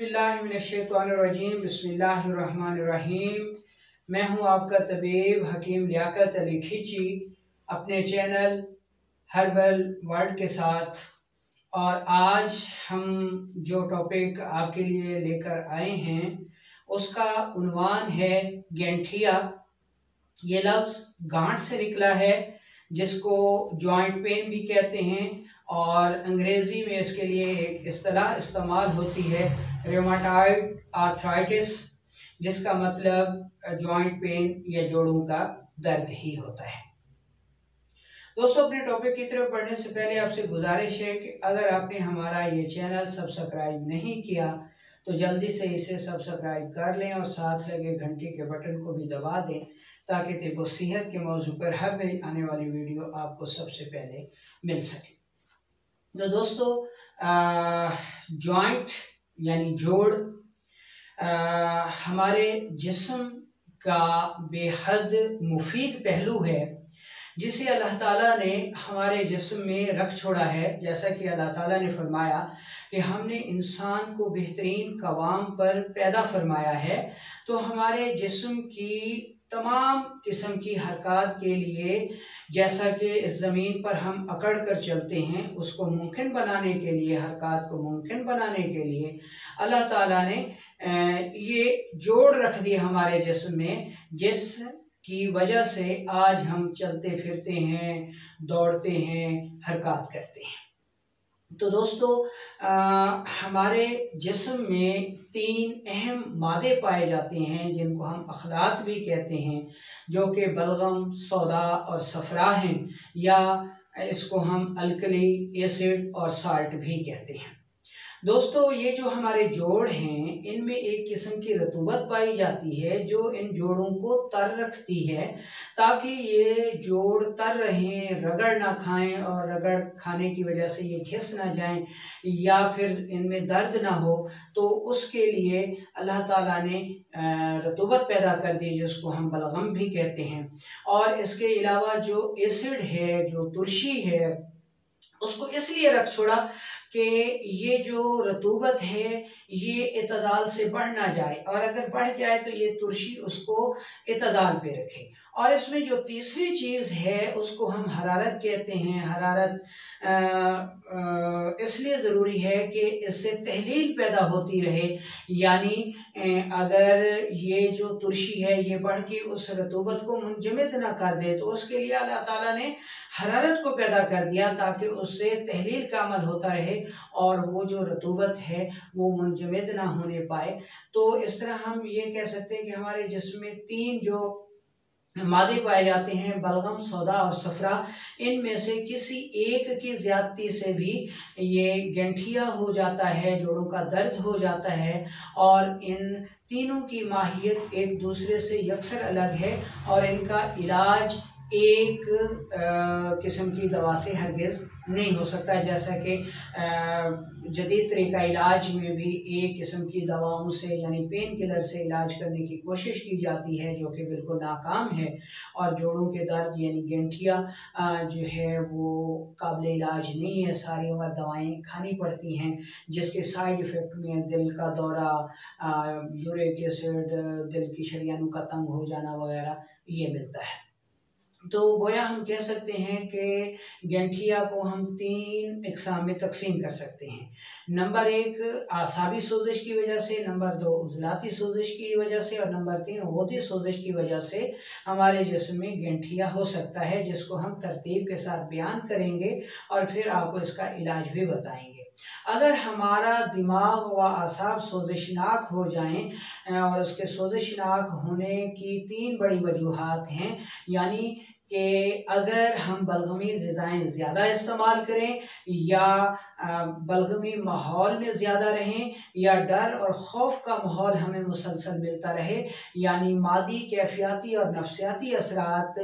बिस्मिल्लाहिर्रहमानिर्रहीम बिस्मिल्लाहिर्रहमानिर्रहीम। मैं हूं आपका तबीब हकीम लियाकत अली खिची अपने चैनल हर्बल वर्ल्ड के साथ। और आज हम जो टॉपिक आपके लिए लेकर आए हैं उसका उन्वान है गैंठिया। ये लफ्ज़ गांठ से निकला है जिसको जॉइंट पेन भी कहते हैं और अंग्रेज़ी में इसके लिए एक इस्तिलाह इस्तेमाल होती है रूमेटॉइड आर्थराइटिस, जिसका मतलब जॉइंट पेन या जोड़ों का दर्द ही होता है। दोस्तों, अपने टॉपिक की तरफ बढ़ने से पहले आपसे गुजारिश है कि अगर आपने हमारा ये चैनल सब्सक्राइब नहीं किया तो जल्दी से इसे सब्सक्राइब कर लें और साथ लगे घंटी के बटन को भी दबा दें ताकि तिब्बो सेहत के मौजू पर हर मेरी आने वाली वीडियो आपको सबसे पहले मिल सके। तो दोस्तों, जॉइंट यानी जोड़ हमारे जिस्म का बेहद मुफीद पहलू है जिसे अल्लाह ताला ने हमारे जिस्म में रख छोड़ा है। जैसा कि अल्लाह ताला ने फरमाया कि हमने इंसान को बेहतरीन कवाम पर पैदा फरमाया है, तो हमारे जिस्म की तमाम किस्म की हरकत के लिए, जैसा कि इस ज़मीन पर हम अकड़ कर चलते हैं, उसको मुमकिन बनाने के लिए, हरकत को मुमकिन बनाने के लिए अल्लाह ताला ने ये जोड़ रख दिए हमारे जिस्म में, जिस की वजह से आज हम चलते फिरते हैं, दौड़ते हैं, हरकत करते हैं। तो दोस्तों, हमारे जिस्म में 3 अहम मादे पाए जाते हैं जिनको हम अखलात भी कहते हैं, जो कि बलगम, सौदा और सफरा हैं, या इसको हम अल्कली, एसिड और साल्ट भी कहते हैं। दोस्तों, ये जो हमारे जोड़ हैं इनमें एक किस्म की रतूबत पाई जाती है जो इन जोड़ों को तर रखती है, ताकि ये जोड़ तर रहें, रगड़ ना खाएं और रगड़ खाने की वजह से ये घिस ना जाएं या फिर इनमें दर्द ना हो। तो उसके लिए अल्लाह ताला ने रतूबत पैदा कर दी जिसको हम बलगम भी कहते हैं। और इसके अलावा जो एसिड है, जो तुर्शी है, उसको इसलिए रख छोड़ा कि ये जो रतूबत है ये इतदाल से बढ़ ना जाए, और अगर बढ़ जाए तो ये तुर्शी उसको इतदाल पे रखे। और इसमें जो तीसरी चीज़ है उसको हम हरारत कहते हैं। हरारत इसलिए ज़रूरी है कि इससे तहलील पैदा होती रहे, यानी अगर ये जो तुर्शी है ये बढ़ के उस रतूबत को मुंजमद ना कर दे, तो उसके लिए अल्लाह ताला ने हरारत को पैदा कर दिया ताकि उससे तहलील का अमल होता रहे और वो जो रतूबत है वो मुंजमद ना होने पाए। तो इस तरह हम ये कह सकते हैं कि हमारे जिस्म में 3 जो मादे पाए जाते हैं, बलगम, सौदा और सफरा, इनमें से किसी एक की ज्यादती से भी ये गैंठिया हो जाता है, जोड़ों का दर्द हो जाता है। और इन तीनों की माहियत एक दूसरे से यकसर अलग है और इनका इलाज एक किस्म की दवा से हरगिज़ नहीं हो सकता। जैसा कि जदीद तरीका इलाज में भी एक किस्म की दवाओं से यानी पेन किलर से इलाज करने की कोशिश की जाती है, जो कि बिल्कुल नाकाम है। और जोड़ों के दर्द यानी गैंठिया जो है वो काबिल इलाज नहीं है, सारी उम्र दवाएं खानी पड़ती हैं, जिसके साइड इफ़ेक्ट में दिल का दौरा, यूरिक एसिड, दिल की शरीयानों का तंग हो जाना वगैरह ये मिलता है। तो गोया हम कह सकते हैं कि गैंठिया को हम 3 अक़साम में तकसीम कर सकते हैं। नंबर 1 आसाबी सोजिश की वजह से, नंबर 2 उज़लाती सोजिश की वजह से, और नंबर 3 गौदी सोजिश की वजह से हमारे जिस्म में गैंठिया हो सकता है, जिसको हम तरतीब के साथ बयान करेंगे और फिर आपको इसका इलाज भी बताएंगे। अगर हमारा दिमाग व आसाब सोजिशनाक हो जाएं, और उसके सोजिशनाक होने की 3 बड़ी वजूहात हैं, यानी कि अगर हम बलगमी ग़िज़ाएँ ज़्यादा इस्तेमाल करें, या बलगमी माहौल में ज़्यादा रहें, या डर और ख़ौफ का माहौल हमें मुसलसल मिलता रहे, यानी मादी, कैफियाती और नफ्सियाती असरात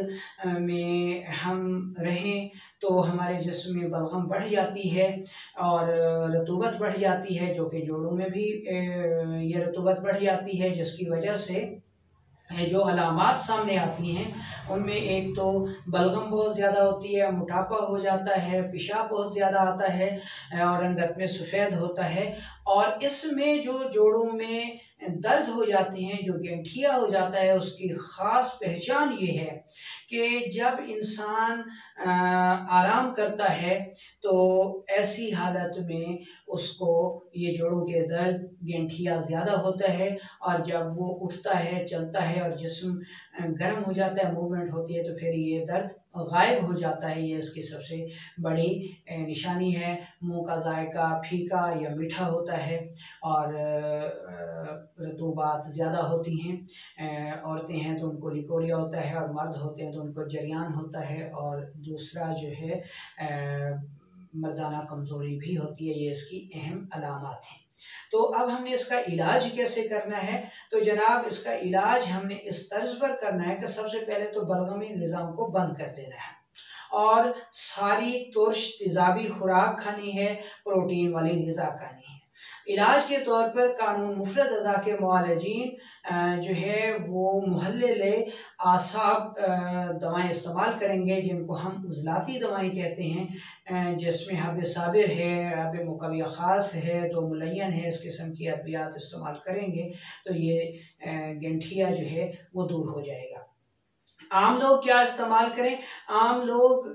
में हम रहें, तो हमारे जिस्म में बलगम बढ़ जाती है और रतूबत बढ़ जाती है, जो कि जोड़ों में भी ये रतूबत बढ़ जाती है, जिसकी वजह से जो अलामात सामने आती हैं उनमें एक तो बलगम बहुत ज़्यादा होती है, मोटापा हो जाता है, पेशाब बहुत ज़्यादा आता है और रंगत में सफ़ेद होता है। और इसमें जो जोड़ों में दर्द हो जाते हैं, जो गठिया हो जाता है, उसकी ख़ास पहचान ये है कि जब इंसान आराम करता है तो ऐसी हालत में उसको ये जोड़ों के दर्द, गठिया ज़्यादा होता है, और जब वो उठता है, चलता है और जिस्म गर्म हो जाता है, मूवमेंट होती है, तो फिर ये दर्द गायब हो जाता है। ये इसकी सबसे बड़ी निशानी है। मुंह का जायका फीका या मीठा होता है और रतूबात ज़्यादा होती हैं। औरतें हैं तो उनको लिकोरिया होता है, और मर्द होते हैं तो उनको जरियान होता है, और दूसरा जो है मर्दाना कमज़ोरी भी होती है। ये इसकी अहम अलामात हैं। तो अब हमने इसका इलाज कैसे करना है? तो जनाब, इसका इलाज हमने इस तर्ज पर करना है कि सबसे पहले तो बलगमी ग़िज़ाओं को बंद कर देना है और सारी तुर्श तेज़ाबी खुराक खानी है, प्रोटीन वाली ग़िज़ा खानी है। इलाज के तौर पर कानून मुफरद अज़ा के मुआलजीन जो है वो मुहल्लिल आसाब दवाएँ इस्तेमाल करेंगे, जिनको हम उज़लाती दवाएँ कहते हैं, जिसमें हब साबिर है, हब मुकव्विया ख़ास है, तो मुलय्यन है, इस किस्म की अद्वियात इस्तेमाल करेंगे तो ये गठिया जो है वो दूर हो जाएगा। आम लोग क्या इस्तेमाल करें? आम लोग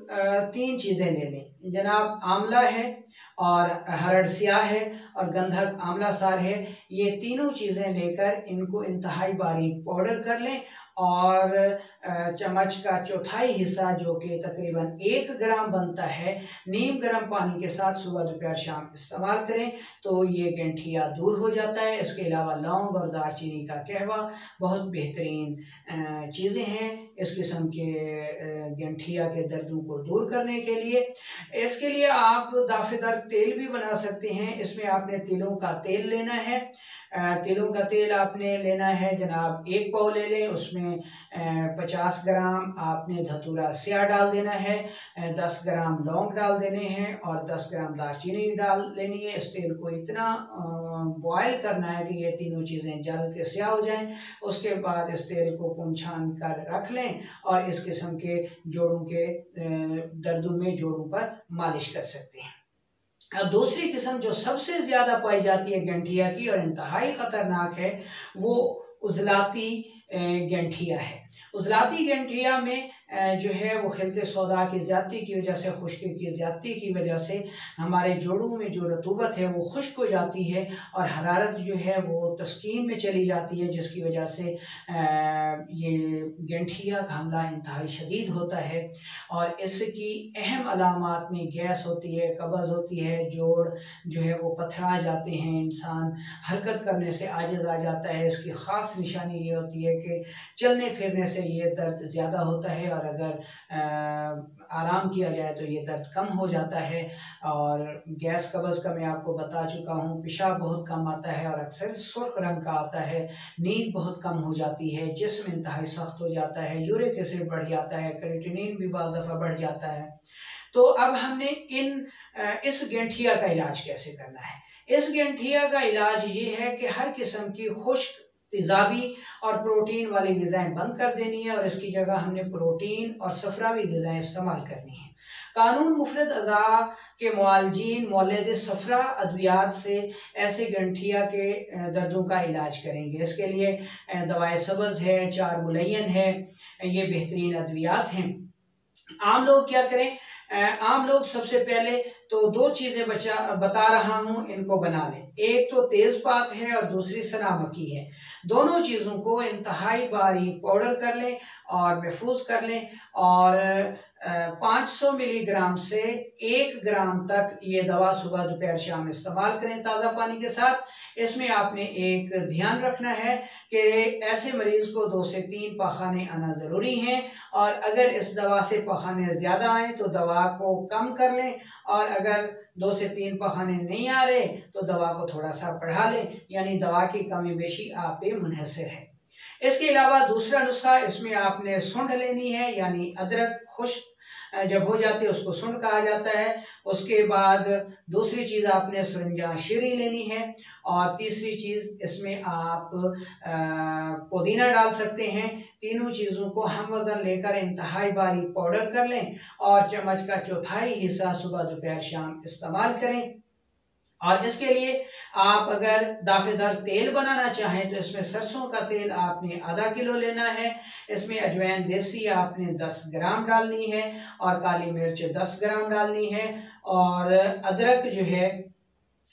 3 चीज़ें ले लें जनाब। आंवला है और हरड़ स्याह है और गंधक आंवला सार है। ये तीनों चीज़ें लेकर इनको इंतहाई बारीक पाउडर कर लें और चम्मच का चौथाई हिस्सा, जो कि तकरीबन 1 ग्राम बनता है, नीम गर्म पानी के साथ सुबह दोपहर शाम इस्तेमाल करें तो ये गठिया दूर हो जाता है। इसके अलावा लौंग और दालचीनी का कहवा बहुत बेहतरीन चीज़ें हैं इस किस्म के गठिया के दर्दों को दूर करने के लिए। इसके लिए आप दाफेदार तेल भी बना सकते हैं। इसमें आपने तिलों का तेल लेना है। तिलों का तेल आपने लेना है जनाब 1 पाव ले लें। उसमें 50 ग्राम आपने धतूरा स्याह डाल देना है, 10 ग्राम लौंग डाल देने हैं और 10 ग्राम दालचीनी डाल लेनी है। इस तेल को इतना बॉयल करना है कि ये तीनों चीज़ें जल के स्याह हो जाएं। उसके बाद इस तेल को पुन छान कर रख लें और इस किस्म के जोड़ों के दर्दों में जोड़ों पर मालिश कर सकते हैं। अब दूसरी किस्म जो सबसे ज़्यादा पाई जाती है गठिया की और इंतहाई ख़तरनाक है, वो उज़लाती गठिया है। उज़लाती गठिया में जो है वो खिलते सौदा की ज़्यादती की वजह से, खुश्की की ज़्यादती की वजह से हमारे जोड़ों में जो रतूबत है वो खुश्क हो जाती है और हरारत जो है वो तस्कीन में चली जाती है, जिसकी वजह से ये गठिया का हमला इंतहाई शदीद होता है। और इसकी अहम अलामात में गैस होती है, कब्ज़ होती है, जोड़ जो है वो पथरा जाते हैं, इंसान हरकत करने से आजिज़ आ जाता है। इसकी ख़ास निशानी ये होती है कि चलने फिरने से ये दर्द ज़्यादा होता है, और अगर आराम किया जाए तो ये दर्द कम हो जाता है। और गैस कब्ज़ का मैं आपको बता चुका हूँ। पेशाब बहुत कम आता है और अक्सर सुर्ख रंग का आता है। नींद बहुत कम हो जाती है, जिस्म इंतहाई सख्त हो जाता है, यूरिक एसिड बढ़ जाता है, क्रिएटिनिन भी बाज़ दफ़ा बढ़ जाता है। तो अब हमने इस गठिया का इलाज कैसे करना है? इस गठिया का इलाज ये है कि हर किस्म की खुश्क, तेज़ाबी और प्रोटीन वाली ग़िज़ाएँ बंद कर देनी है और इसकी जगह हमने प्रोटीन और सफ़रावी ग़िज़ाएँ इस्तेमाल करनी है। कानून मुफरद अज़ा के मुआलजीन मौलिद सफ़रा अद्वियात से ऐसे गठिया के दर्दों का इलाज करेंगे। इसके लिए दवाए सब्ज़ है, 4 मुलय्यन है, ये बेहतरीन अद्वियात हैं। आम लोग क्या करें? आम लोग सबसे पहले तो 2 चीज़ें बता रहा हूँ, इनको बना लें। एक तो तेज़पात है और दूसरी सनामकी है। दोनों चीज़ों को इंतहाई बारीक पाउडर कर लें और महफूज कर लें और 500 मिलीग्राम से 1 ग्राम तक ये दवा सुबह दोपहर शाम इस्तेमाल करें ताज़ा पानी के साथ। इसमें आपने एक ध्यान रखना है कि ऐसे मरीज़ को 2 से 3 पाखाने आना ज़रूरी हैं, और अगर इस दवा से पाखाने ज़्यादा आएँ तो दवा को कम कर लें, और अगर 2 से 3 पाखाने नहीं आ रहे तो दवा को थोड़ा सा बढ़ा लें, यानी दवा की कमी बेशी आप पे मुनहसर है। इसके अलावा दूसरा नुस्खा, इसमें आपने सुंठ लेनी है, यानी अदरक खुश्क जब हो जाती है उसको सुंठ कहा जाता है। उसके बाद दूसरी चीज़ आपने सुरंजा शीरी लेनी है, और तीसरी चीज़ इसमें आप पुदीना डाल सकते हैं। तीनों चीज़ों को हम वज़न लेकर इंतहाई बारीक पाउडर कर लें और चम्मच का चौथाई हिस्सा सुबह दोपहर शाम इस्तेमाल करें। और इसके लिए आप अगर दाफेदार तेल बनाना चाहें तो इसमें सरसों का तेल आपने आधा किलो लेना है, इसमें अजवाइन देसी आपने 10 ग्राम डालनी है और काली मिर्च 10 ग्राम डालनी है और अदरक जो है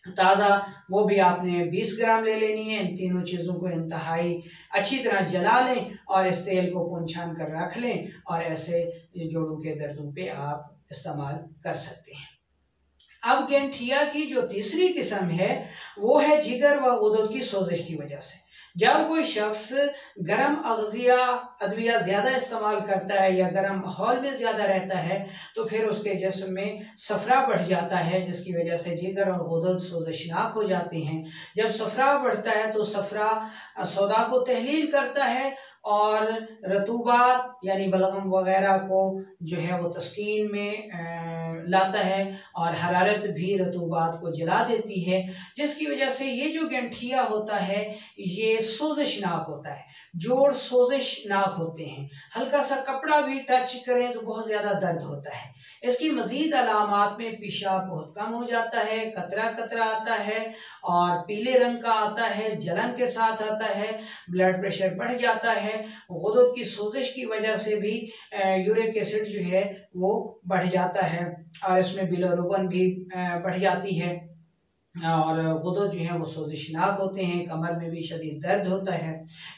ताज़ा वो भी आपने 20 ग्राम ले लेनी है। इन तीनों चीज़ों को इंतहाई अच्छी तरह जला लें और इस तेल को पुन छान कर रख लें और ऐसे जोड़ों के दर्दों पे आप इस्तेमाल कर सकते हैं। अब गठिया की जो तीसरी किस्म है वो है जिगर व गुदद की सोजिश की वजह से। जब कोई शख्स गर्म अग़ज़िया अद्विया ज़्यादा इस्तेमाल करता है या गर्म माहौल में ज़्यादा रहता है तो फिर उसके जिस्म में सफ़रा बढ़ जाता है, जिसकी वजह से जिगर और गुदद सोजिशनाक हो जाते हैं। जब सफ़रा बढ़ता है तो सफ़रा सौदा को तहलील करता है और रतूबात यानी बलगम वगैरह को जो है वो तस्कीन में लाता है और हरारत भी रतूबात को जला देती है, जिसकी वजह से ये जो गठिया होता है ये सोजिशनाक होता है, जोड़ सोजिशनाक होते हैं। हल्का सा कपड़ा भी टच करें तो बहुत ज़्यादा दर्द होता है। इसकी मज़ीद अलामात में पेशाब बहुत कम हो जाता है, कतरा कतरा आता है और पीले रंग का आता है, जलन के साथ आता है, ब्लड प्रेशर बढ़ जाता है। गुदद की सोजिश की वजह से भी यूरिक एसिड जो है वो बढ़ जाता है और इसमें बिलिरुबिन भी बढ़ जाती है और गुदद जो है वो सोजिशनाक होते हैं, कमर में भी शदीद दर्द होता है।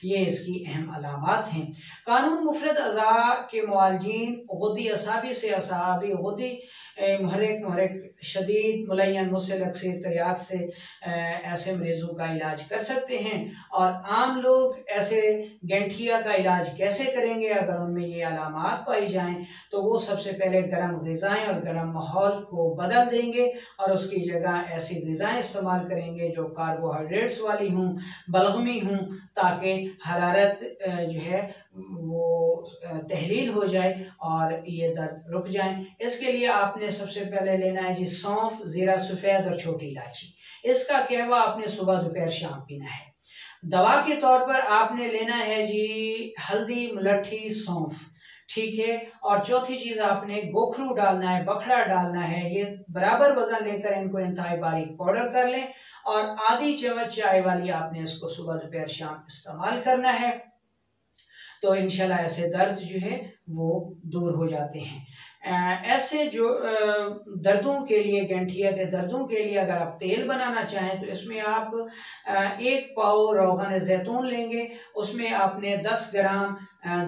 ये इसकी अहम अलामात हैं। कानून मुफरद अज़ा के मुआलजीन गुदी असाबी से असाबी गुदी महरक शदीद मुलयन मुसल अक्सर तरियाक से ऐसे मरीज़ों का इलाज कर सकते हैं। और आम लोग ऐसे गठिया का इलाज कैसे करेंगे? अगर उनमें ये अलामात पाई जाएँ तो वो सबसे पहले गर्म ग़िज़ाएँ और गर्म माहौल को बदल देंगे और उसकी जगह ऐसी ग़िज़ाएँ इस्तेमाल करेंगे जो कार्बोहाइड्रेट्स वाली हों, बलगमी हों, ताकि हरारत जो है वो तहलील हो जाए और ये दर्द रुक जाए। इसके लिए आपने सबसे पहले लेना है जी सौंफ, ज़ीरा सफ़ेद और छोटी इलायची। इसका कहवा आपने सुबह दोपहर शाम पीना है। दवा के तौर पर आपने लेना है जी हल्दी, मुलट्ठी, सौंफ, ठीक है। और चौथी चीज़ आपने गोखरू डालना है, बखड़ा डालना है। ये बराबर वजन लेकर इनको इंतहाई बारीक पाउडर कर लें और आधी चम्मच चाय वाली आपने इसको सुबह दोपहर शाम इस्तेमाल करना है, तो इंशाल्लाह ऐसे दर्द जो है वो दूर हो जाते हैं। ऐसे जो दर्दों के लिए, गठिया के दर्दों के लिए अगर आप तेल बनाना चाहें तो इसमें आप 1 पाव रोगन जैतून लेंगे, उसमें आपने 10 ग्राम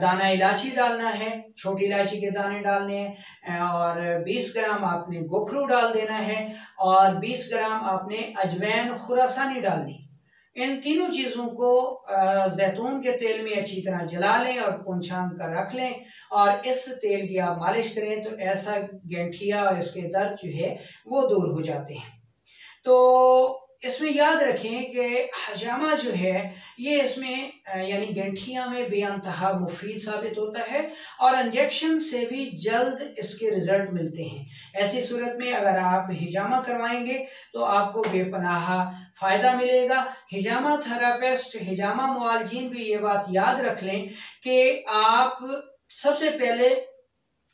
दाना इलायची डालना है, छोटी इलायची के दाने डालने हैं और 20 ग्राम आपने गोखरू डाल देना है और 20 ग्राम आपने अजवाइन खुरासानी डालनी। इन तीनों चीज़ों को जैतून के तेल में अच्छी तरह जला लें और पुनछान कर रख लें और इस तेल की आप मालिश करें तो ऐसा गठिया और इसके दर्द जो है वो दूर हो जाते हैं। तो इसमें याद रखें कि हजामा जो है ये इसमें यानी गठिया में बेअंतहा मुफीद साबित होता है और इंजेक्शन से भी जल्द इसके रिजल्ट मिलते हैं। ऐसी सूरत में अगर आप हिजामा करवाएंगे तो आपको बेपनाह फ़ायदा मिलेगा। हिजामा थेरापिस्ट, हिजामा मुआलजीन भी ये बात याद रख लें कि आप सबसे पहले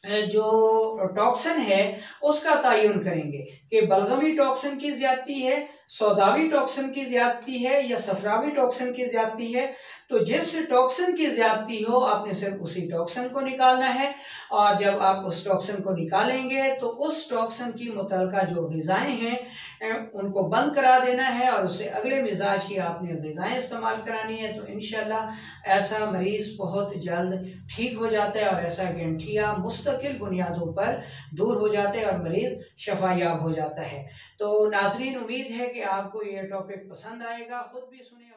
जो टॉक्सिन है उसका तयन करेंगे कि बलगमी टॉक्सिन की ज्यादती है, सौदावी टॉक्सिन की ज्यादती है या सफरावी टॉक्सिन की ज्यादती है। तो जिस टॉक्सिन की ज्यादती हो आपने सिर्फ उसी टॉक्सिन को निकालना है और जब आप उस टॉक्सिन को निकालेंगे तो उस टॉक्सिन की मुतलका जो ग़िज़ाएँ हैं उनको बंद करा देना है और उससे अगले मिजाज की आपने ग़िज़ाएँ इस्तेमाल करानी है। तो इंशाल्लाह ऐसा मरीज़ बहुत जल्द ठीक हो जाता है और ऐसा गठिया मुस्तकिल बुनियादों पर दूर हो जाता है और मरीज़ शफायाब हो जाता है। तो नाज़रीन, उम्मीद है कि आपको ये टॉपिक पसंद आएगा, खुद भी सुने।